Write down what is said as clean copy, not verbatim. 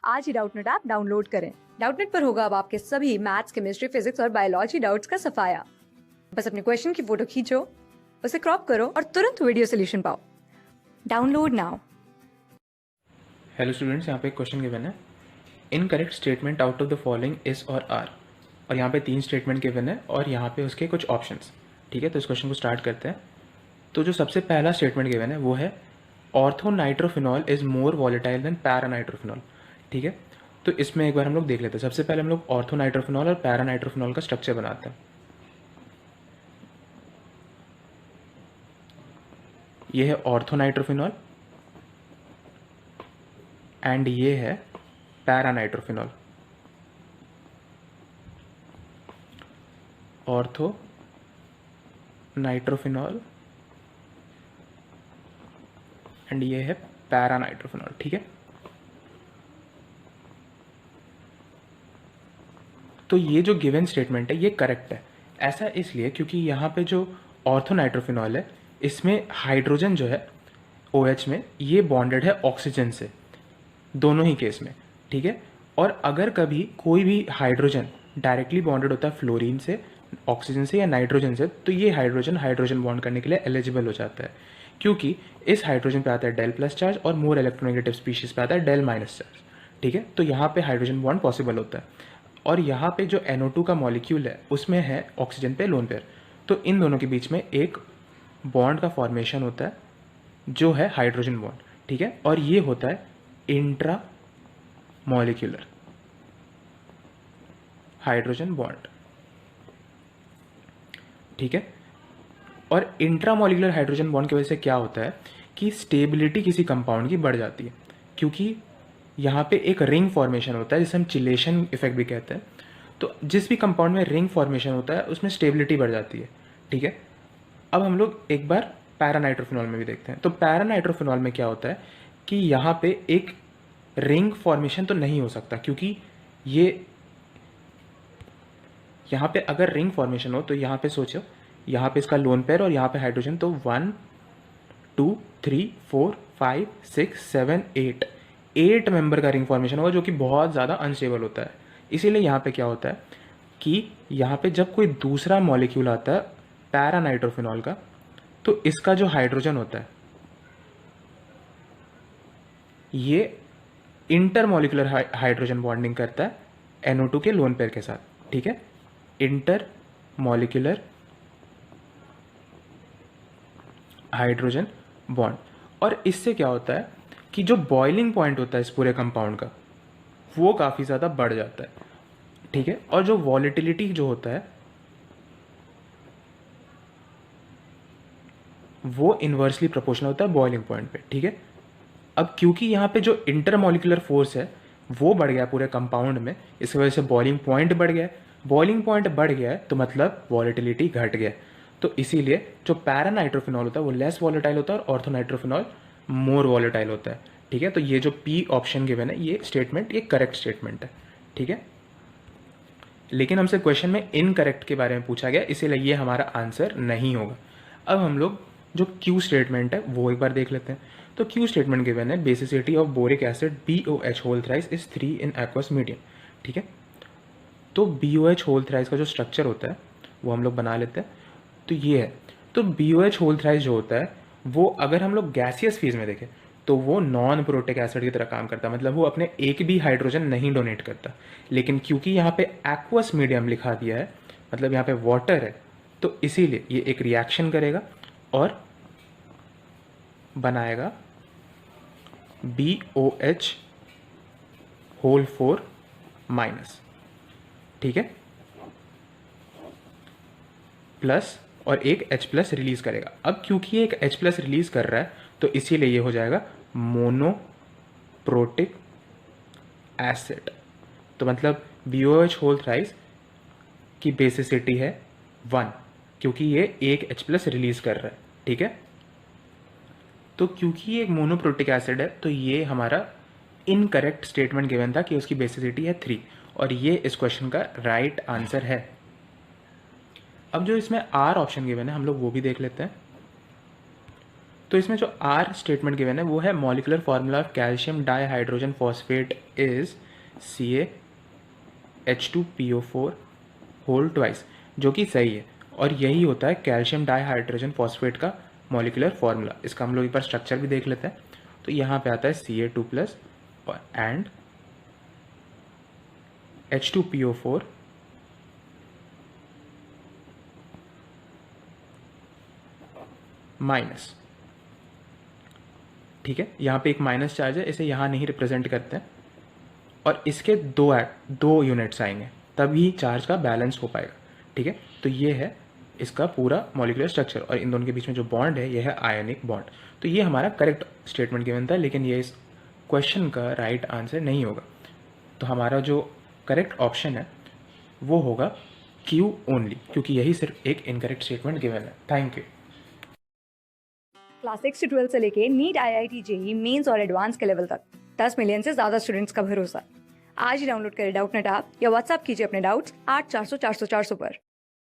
आज ही Doubtnut app download करें। Doubtnut पर होगा अब आपके सभी मैथ्स, केमिस्ट्री, फिजिक्स और बायोलॉजी डाउट्स का सफाया। बस अपने क्वेश्चन की फोटो खींचो, उसे क्रॉप करो और तुरंत वीडियो सोल्यूशन पाओ। Download now. हेलो स्टूडेंट्स, यहाँ पे एक क्वेश्चन गिवन है। Incorrect statement out of the following is और आर। और यहाँ पे 3 स्टेटमेंट गिवन है और यहाँ पे उसके कुछ ऑप्शंस। ठीक है, तो इस क्वेश्चन को स्टार्ट करते हैं। तो जो सबसे पहला स्टेटमेंट गिवन है वो है orthonitrophenol is more volatile than paranitrophenol. ठीक है, तो इसमें एक बार हम लोग देख लेते हैं। सबसे पहले हम लोग ऑर्थोनाइट्रोफिनॉल और पैरानाइट्रोफिनॉल का स्ट्रक्चर बनाते हैं। ये है ऑर्थोनाइट्रोफिनॉल एंड ये है पैरानाइट्रोफिनॉल। ऑर्थो नाइट्रोफिनॉल एंड ये है पैरानाइट्रोफिनॉल। ठीक है, तो ये जो गिवन स्टेटमेंट है ये करेक्ट है। ऐसा इसलिए क्योंकि यहाँ पे जो ऑर्थोनाइट्रोफिनॉल है इसमें हाइड्रोजन जो है OH में ये बॉन्डेड है ऑक्सीजन से, दोनों ही केस में। ठीक है, और अगर कभी कोई भी हाइड्रोजन डायरेक्टली बॉन्डेड होता है फ्लोरीन से, ऑक्सीजन से या नाइट्रोजन से, तो ये हाइड्रोजन हाइड्रोजन बॉन्ड करने के लिए एलिजिबल हो जाता है, क्योंकि इस हाइड्रोजन पे आता है डेल प्लस चार्ज और मोर इलेक्ट्रोनेगेटिव स्पीशीज पे आता है डेल माइनस चार्ज। ठीक है, तो यहाँ पे हाइड्रोजन बॉन्ड पॉसिबल होता है। और यहाँ पे जो NO2 का मॉलिक्यूल है उसमें है ऑक्सीजन पे लोन पेयर, तो इन दोनों के बीच में एक बॉन्ड का फॉर्मेशन होता है जो है हाइड्रोजन बॉन्ड। ठीक है, और ये होता है इंट्रा मॉलिक्यूलर हाइड्रोजन बॉन्ड। ठीक है, और इंट्रामोलिकुलर हाइड्रोजन बॉन्ड की वजह से क्या होता है कि स्टेबिलिटी किसी कंपाउंड की बढ़ जाती है, क्योंकि यहाँ पे एक रिंग फॉर्मेशन होता है जिसे हम चिलेशन इफेक्ट भी कहते हैं। तो जिस भी कंपाउंड में रिंग फॉर्मेशन होता है उसमें स्टेबिलिटी बढ़ जाती है। ठीक है, अब हम लोग एक बार पैरानाइट्रोफिनॉल में भी देखते हैं। तो पैरानाइट्रोफिनॉल में क्या होता है कि यहाँ पे एक रिंग फॉर्मेशन तो नहीं हो सकता, क्योंकि ये यहाँ पे अगर रिंग फॉर्मेशन हो तो यहाँ पे सोचो, यहाँ पे इसका लोन पेयर और यहाँ पे हाइड्रोजन, तो 1 2 3 4 5 6 7 8 मेंबर का रिंग फॉर्मेशन होगा, जो कि बहुत ज़्यादा अनस्टेबल होता है। इसीलिए यहाँ पे क्या होता है कि यहाँ पे जब कोई दूसरा मॉलिक्यूल आता है पैरानाइट्रोफिनॉल का, तो इसका जो हाइड्रोजन होता है ये इंटरमॉलिकुलर हाइड्रोजन बॉन्डिंग करता है NO2 के लोन पेयर के साथ। ठीक है, इंटर मॉलिक्यूलर हाइड्रोजन बॉन्ड। और इससे क्या होता है कि जो बॉइलिंग पॉइंट होता है इस पूरे कंपाउंड का वो काफ़ी ज़्यादा बढ़ जाता है। ठीक है, और जो वॉलेटिलिटी जो होता है वो इन्वर्सली प्रोपोर्शनल होता है बॉइलिंग पॉइंट पे। ठीक है, अब क्योंकि यहाँ पे जो इंटरमॉलिकुलर फोर्स है वो बढ़ गया पूरे कंपाउंड में, इस वजह से बॉइलिंग पॉइंट बढ़ गया। बॉइलिंग पॉइंट बढ़ गया है तो मतलब वॉलेटिलिटी घट गया। तो इसीलिए जो पैरानाइट्रोफिनॉल होता है वो लेस वॉलेटाइल होता है और ऑर्थोनाइट्रोफिनॉल मोर वॉलेटाइल होता है। ठीक है, तो ये जो P ऑप्शन गिवन है ये स्टेटमेंट ये करेक्ट स्टेटमेंट है। ठीक है, लेकिन हमसे क्वेश्चन में इनकरेक्ट के बारे में पूछा गया, इसीलिए ये हमारा आंसर नहीं होगा। अब हम लोग जो Q स्टेटमेंट है वो एक बार देख लेते हैं। तो Q स्टेटमेंट गिवन है basicity of boric acid BOH whole thrice is 3 in aqueous medium. ठीक है, तो BOH होल थ्राइस का जो स्ट्रक्चर होता है वो हम लोग बना लेते हैं। तो ये है, तो BOH होल थ्राइस जो होता है वो अगर हम लोग गैसियस फेज में देखें तो वो नॉन प्रोटिक एसिड की तरह काम करता है, मतलब वो अपने एक भी हाइड्रोजन नहीं डोनेट करता। लेकिन क्योंकि यहाँ पे एक्वस मीडियम लिखा दिया है, मतलब यहाँ पे वाटर है, तो इसीलिए ये एक रिएक्शन करेगा और बनाएगा BOH होल 4 माइनस। ठीक है, प्लस और एक H प्लस रिलीज करेगा। अब क्योंकि ये एक H प्लस रिलीज कर रहा है तो इसीलिए ये हो जाएगा मोनोप्रोटिक एसिड। तो मतलब BOH होल थ्राइस की बेसिसिटी है 1, क्योंकि ये एक H प्लस रिलीज कर रहा है। ठीक है, तो क्योंकि ये एक मोनोप्रोटिक एसिड है तो ये हमारा इनकरेक्ट स्टेटमेंट गिवन था कि उसकी बेसिसिटी है 3, और ये इस क्वेश्चन का राइट आंसर है। अब जो इसमें R ऑप्शन गिवन है हम लोग वो भी देख लेते हैं। तो इसमें जो आर स्टेटमेंट गिवन है वो है molecular formula of calcium dihydrogen phosphate is CaH2PO4 whole twice, जो कि सही है और यही होता है कैल्शियम डाइहाइड्रोजन फॉस्फेट का मॉलिकुलर फार्मूला। इसका हम लोग एक बार स्ट्रक्चर भी देख लेते हैं। तो यहाँ पे आता है Ca2+ एंड H2PO4 माइनस। ठीक है, यहाँ पे एक माइनस चार्ज है, इसे यहाँ नहीं रिप्रेजेंट करते हैं और इसके दो यूनिट्स आएंगे तभी चार्ज का बैलेंस हो पाएगा। ठीक है, तो ये है इसका पूरा मॉलिक्यूलर स्ट्रक्चर और इन दोनों के बीच में जो बॉन्ड है ये है आयनिक बॉन्ड। तो ये हमारा करेक्ट स्टेटमेंट गिवन था, लेकिन ये इस क्वेश्चन का राइट आंसर नहीं होगा। तो हमारा जो करेक्ट ऑप्शन है वो होगा Q ओनली, क्योंकि यही सिर्फ एक इनकरेक्ट स्टेटमेंट गिवन है। Thank you. क्लास 6 से 12 से लेके नीट, IIT, JEE मेंस और एडवांस के लेवल तक 10 मिलियन से ज्यादा स्टूडेंट्स का भरोसा। आज ही डाउनलोड करें डाउटनेट ऐप या व्हाट्सएप कीजिए अपने डाउट्स 8400 400 400 पर।